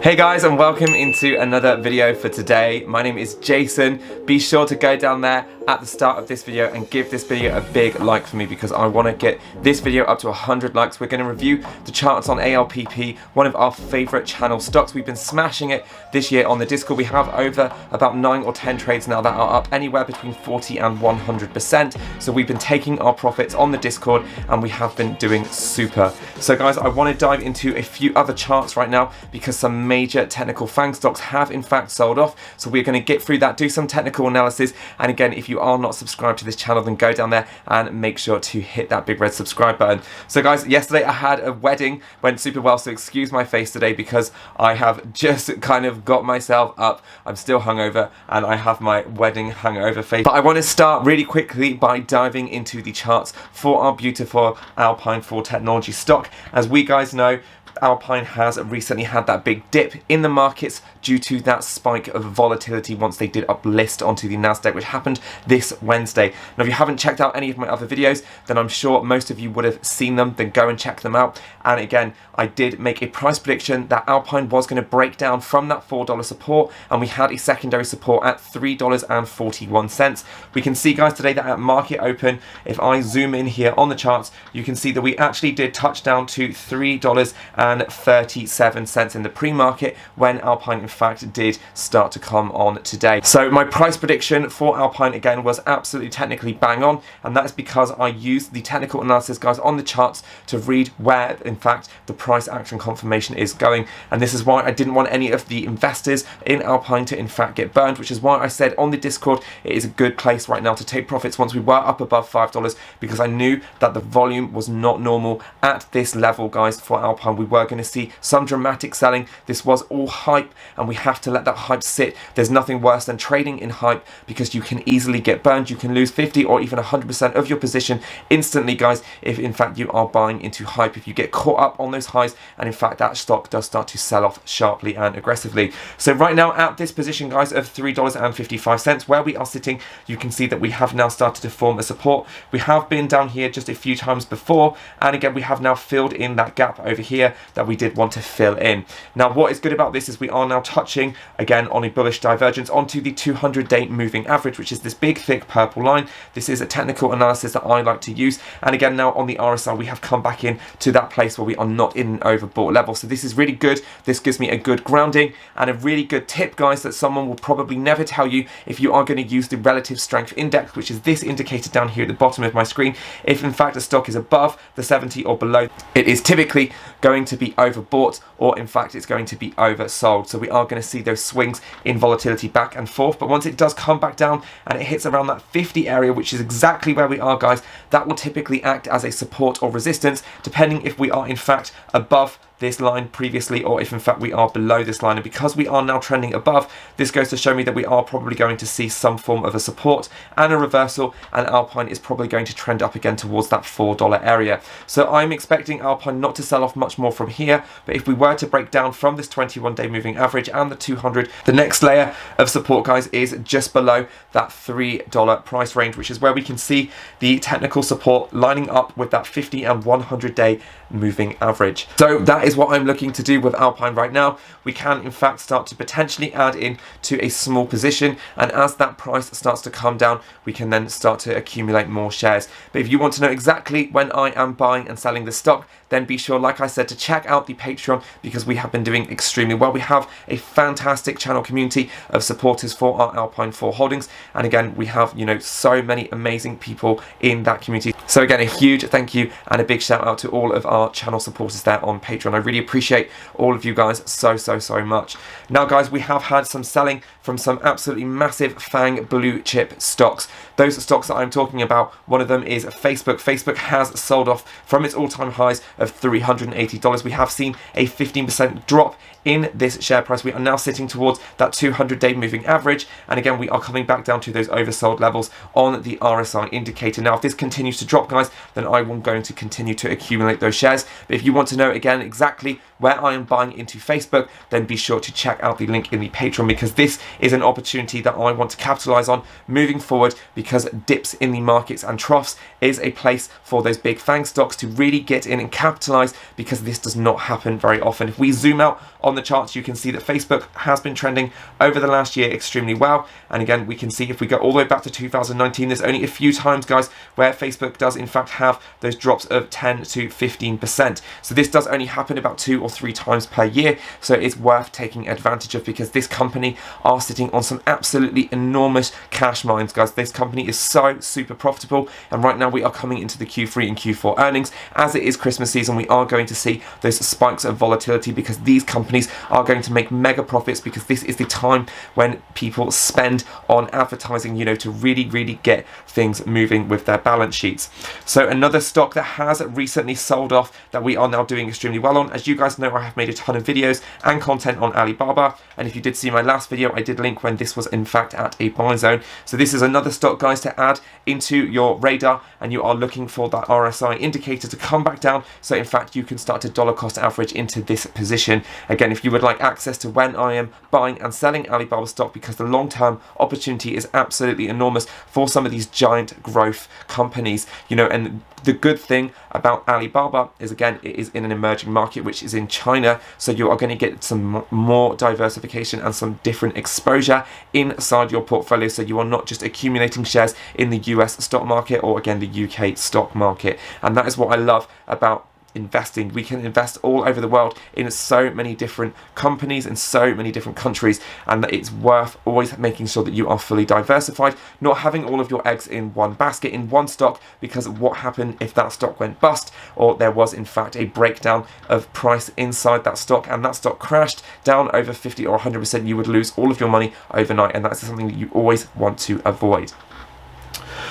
Hey guys, and welcome into another video for today. My name is Jason. Be sure to go down there at the start of this video and give this video a big like for me because I want to get this video up to 100 likes. We're going to review the charts on ALPP, one of our favorite channel stocks. We've been smashing it this year on the Discord. We have over about 9 or 10 trades now that are up anywhere between 40 and 100%. So we've been taking our profits on the Discord and we have been doing super. So guys, I want to dive into a few other charts right now because some major technical Fang stocks have in fact sold off. So we're going to get through that, do some technical analysis, and again, if you are not subscribed to this channel, then go down there and make sure to hit that big red subscribe button. So guys, yesterday I had a wedding, went super well, so excuse my face today because I have just kind of got myself up. I'm still hungover and I have my wedding hangover face. But I want to start really quickly by diving into the charts for our beautiful Alpine 4 technology stock. As we guys know, Alpine has recently had that big dip in the markets due to that spike of volatility once they did uplist onto the NASDAQ, which happened this Wednesday. Now, if you haven't checked out any of my other videos, then I'm sure most of you would have seen them, then go and check them out. And again, I did make a price prediction that Alpine was going to break down from that $4 support, and we had a secondary support at $3.41. We can see, guys, today that at market open, if I zoom in here on the charts, you can see that we actually did touch down to $3.37 in the pre-market when Alpine in fact did start to come on today. So my price prediction for Alpine again was absolutely technically bang on, and that is because I used the technical analysis, guys, on the charts to read where in fact the price action confirmation is going, and this is why I didn't want any of the investors in Alpine to in fact get burned, which is why I said on the Discord it is a good place right now to take profits once we were up above $5, because I knew that the volume was not normal at this level, guys. For Alpine, we were going to see some dramatic selling. This was all hype, and we have to let that hype sit. There's nothing worse than trading in hype because you can easily get burned. You can lose 50 or even 100% of your position instantly, guys, if in fact you are buying into hype, if you get caught up on those highs and in fact that stock does start to sell off sharply and aggressively. So right now at this position, guys, of $3.55 where we are sitting, you can see that we have now started to form a support. We have been down here just a few times before, and again we have now filled in that gap over here that we did want to fill in. Now, what is good about this is we are now touching again on a bullish divergence onto the 200-day moving average, which is this big thick purple line. This is a technical analysis that I like to use, and again now on the RSI we have come back in to that place where we are not in an overbought level. So this is really good. This gives me a good grounding and a really good tip, guys, that someone will probably never tell you if you are going to use the relative strength index, which is this indicator down here at the bottom of my screen. If in fact a stock is above the 70 or below, it is typically going to be overbought, or in fact it's going to be oversold. So we are going to see those swings in volatility back and forth, but once it does come back down and it hits around that 50 area, which is exactly where we are, guys, that will typically act as a support or resistance depending if we are in fact above this line previously or if in fact we are below this line. And because we are now trending above, this goes to show me that we are probably going to see some form of a support and a reversal, and Alpine is probably going to trend up again towards that $4 area. So I'm expecting Alpine not to sell off much more from here, but if we were to break down from this 21-day moving average and the 200, the next layer of support, guys, is just below that $3 price range, which is where we can see the technical support lining up with that 50 and 100-day moving average. So that is what I'm looking to do with Alpine right now. We can in fact start to potentially add in to a small position, and as that price starts to come down, we can then start to accumulate more shares. But if you want to know exactly when I am buying and selling the stock, then be sure, like I said, to check out the Patreon because we have been doing extremely well. We have a fantastic channel community of supporters for our Alpine 4 holdings, and again we have, you know, so many amazing people in that community. So again, a huge thank you and a big shout out to all of our channel supporters there on Patreon. I really appreciate all of you guys so much. Now, guys, we have had some selling from some absolutely massive Fang blue chip stocks. Those stocks that I'm talking about, one of them is Facebook. Facebook has sold off from its all-time highs of $380. We have seen a 15% drop in this share price. We are now sitting towards that 200-day moving average, and again we are coming back down to those oversold levels on the RSI indicator. Now, if this continues to drop, guys, then I am going to continue to accumulate those shares. But if you want to know again exactly where I am buying into Facebook, then be sure to check out the link in the Patreon, because this is an opportunity that I want to capitalize on moving forward, because dips in the markets and troughs is a place for those big Fang stocks to really get in and capitalize, because this does not happen very often. If we zoom out on the charts, you can see that Facebook has been trending over the last year extremely well. And again, we can see if we go all the way back to 2019, there's only a few times, guys, where Facebook does in fact have those drops of 10 to 15%. So this does only happen about 2 or 3 times per year. So it's worth taking advantage of, because this company are sitting on some absolutely enormous cash mines, guys. This company is so super profitable. And right now we are coming into the Q3 and Q4 earnings. As it is Christmas season, we are going to see those spikes of volatility, because these companies are going to make mega profits, because this is the time when people spend on advertising, you know, to really get things moving with their balance sheets. So another stock that has recently sold off that we are now doing extremely well on. As you guys know, I have made a ton of videos and content on Alibaba, and if you did see my last video, I did link when this was in fact at a buy zone. So this is another stock, guys, to add into your radar, and you are looking for that RSI indicator to come back down, so in fact you can start to dollar cost average into this position. Again, if you would like access to when I am buying and selling Alibaba stock, because the long-term opportunity is absolutely enormous for some of these giant growth companies, you know. And the good thing about Alibaba is, again, it is in an emerging market, which is in China, so you are going to get some more diversification and some different exposure inside your portfolio, so you are not just accumulating shares in the US stock market or, again, the UK stock market. And that is what I love about investing. We can invest all over the world in so many different companies in so many different countries, and that it's worth always making sure that you are fully diversified, not having all of your eggs in one basket, in one stock, because what happened if that stock went bust, or there was in fact a breakdown of price inside that stock and that stock crashed down over 50 or 100%, you would lose all of your money overnight, and that's something that you always want to avoid.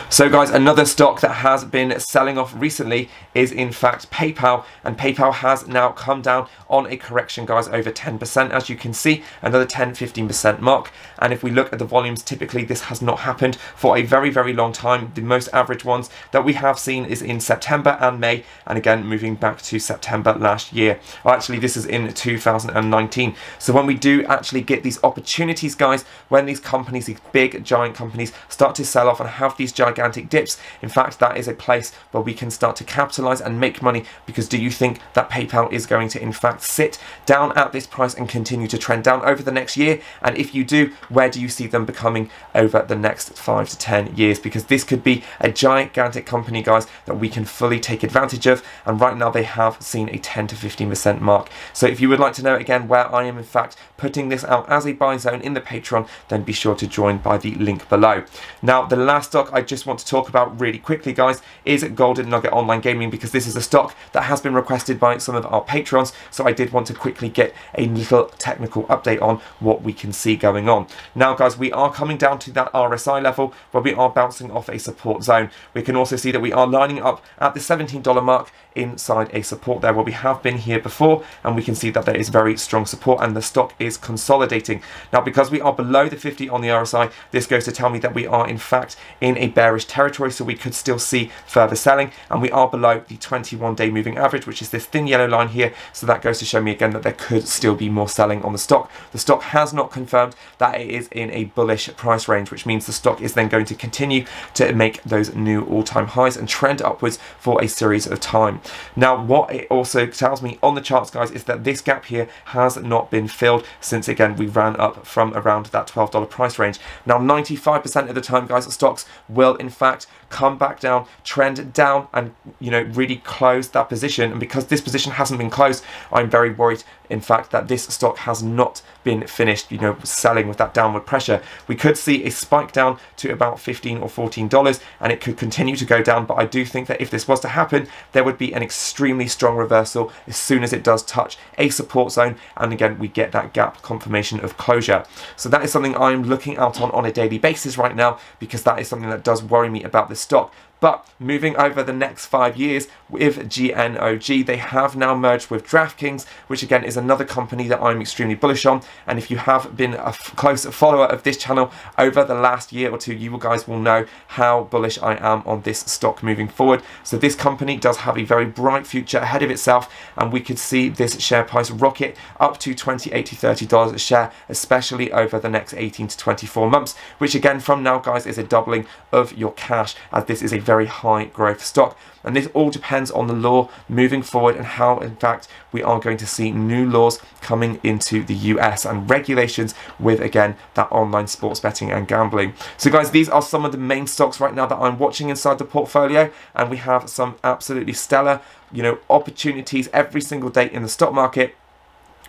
So guys, another stock that has been selling off recently is in fact PayPal, and PayPal has now come down on a correction, guys, over 10%, as you can see, another 10-15% mark. And if we look at the volumes, typically this has not happened for a very long time. The most average ones that we have seen is in September and May, and again moving back to September last year. Well, actually this is in 2019. So when we do actually get these opportunities, guys, when these companies, these big giant companies, start to sell off and have these gigantic dips, in fact that is a place where we can start to capitalize and make money, because do you think that PayPal is going to in fact sit down at this price and continue to trend down over the next year? And if you do, where do you see them becoming over the next 5 to 10 years? Because this could be a gigantic company, guys, that we can fully take advantage of, and right now they have seen a 10 to 15% mark. So if you would like to know again where I am in fact putting this out as a buy zone in the Patreon, then be sure to join by the link below. Now the last stock I just want to talk about really quickly, guys, is Golden Nugget Online Gaming, because this is a stock that has been requested by some of our patrons, so I did want to quickly get a little technical update on what we can see going on. Now guys, we are coming down to that RSI level where we are bouncing off a support zone. We can also see that we are lining up at the $17 mark inside a support there, where we have been here before, and we can see that there is very strong support and the stock is consolidating. Now because we are below the 50 on the RSI, this goes to tell me that we are in fact in a bearish territory, so we could still see further selling, and we are below the 21-day moving average, which is this thin yellow line here, so that goes to show me again that there could still be more selling on the stock. The stock has not confirmed that it is in a bullish price range, which means the stock is then going to continue to make those new all-time highs and trend upwards for a series of time. Now what it also tells me on the charts, guys, is that this gap here has not been filled since, again, we ran up from around that $12 price range. Now 95% of the time, guys, stocks will in fact come back down, trend down, and, you know, really close that position. And because this position hasn't been closed, I'm very worried, in fact, that this stock has not been finished, you know, selling with that downward pressure. We could see a spike down to about $15 or $14, and it could continue to go down, but I do think that if this was to happen, there would be an extremely strong reversal as soon as it does touch a support zone, and again we get that gap confirmation of closure. So that is something I'm looking out on a daily basis right now, because that is something that does worry me about this stock. But moving over the next 5 years with GNOG, they have now merged with DraftKings, which again is another company that I'm extremely bullish on. And if you have been a close follower of this channel over the last year or two, you guys will know how bullish I am on this stock moving forward. So this company does have a very bright future ahead of itself, and we could see this share price rocket up to $28 to $30 a share, especially over the next 18 to 24 months, which again from now, guys, is a doubling of your cash, as this is a very high growth stock. And this all depends on the law moving forward and how, in fact, we are going to see new laws coming into the US and regulations with, again, that online sports betting and gambling. So guys, these are some of the main stocks right now that I'm watching inside the portfolio, and we have some absolutely stellar, opportunities every single day in the stock market.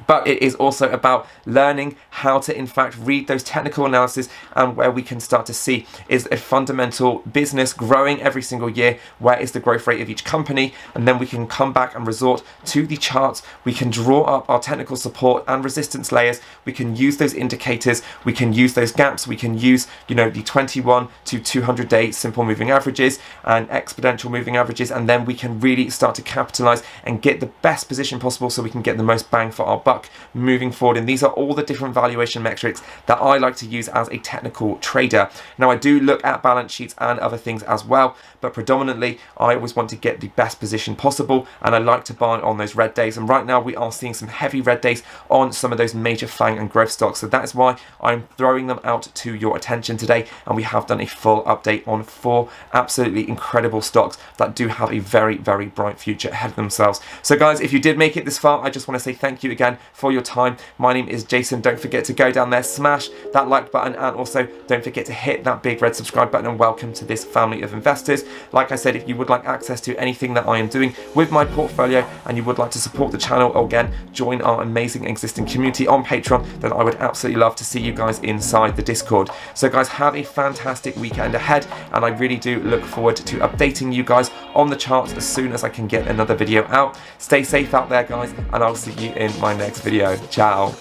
But it is also about learning how to, in fact, read those technical analysis, and where we can start to see is a fundamental business growing every single year. Where is the growth rate of each company? And then we can come back and resort to the charts. We can draw up our technical support and resistance layers. We can use those indicators. We can use those gaps. We can use, the 21 to 200 day simple moving averages and exponential moving averages. And then we can really start to capitalize and get the best position possible so we can get the most bang for our buck moving forward. And these are all the different valuation metrics that I like to use as a technical trader. Now, I do look at balance sheets and other things as well, but predominantly I always want to get the best position possible, and I like to buy on those red days. And right now we are seeing some heavy red days on some of those major Fang and growth stocks, so that is why I'm throwing them out to your attention today. And we have done a full update on 4 absolutely incredible stocks that do have a very, very bright future ahead of themselves. So guys, if you did make it this far, I just want to say thank you again for your time. My name is Jason. Don't forget to go down there, smash that like button, and also don't forget to hit that big red subscribe button, and welcome to this family of investors. Like I said, if you would like access to anything that I am doing with my portfolio, and you would like to support the channel, or again join our amazing existing community on Patreon, then I would absolutely love to see you guys inside the Discord. So guys, have a fantastic weekend ahead, and I really do look forward to updating you guys on the charts as soon as I can get another video out. Stay safe out there, guys, and I'll see you in my next video. Ciao.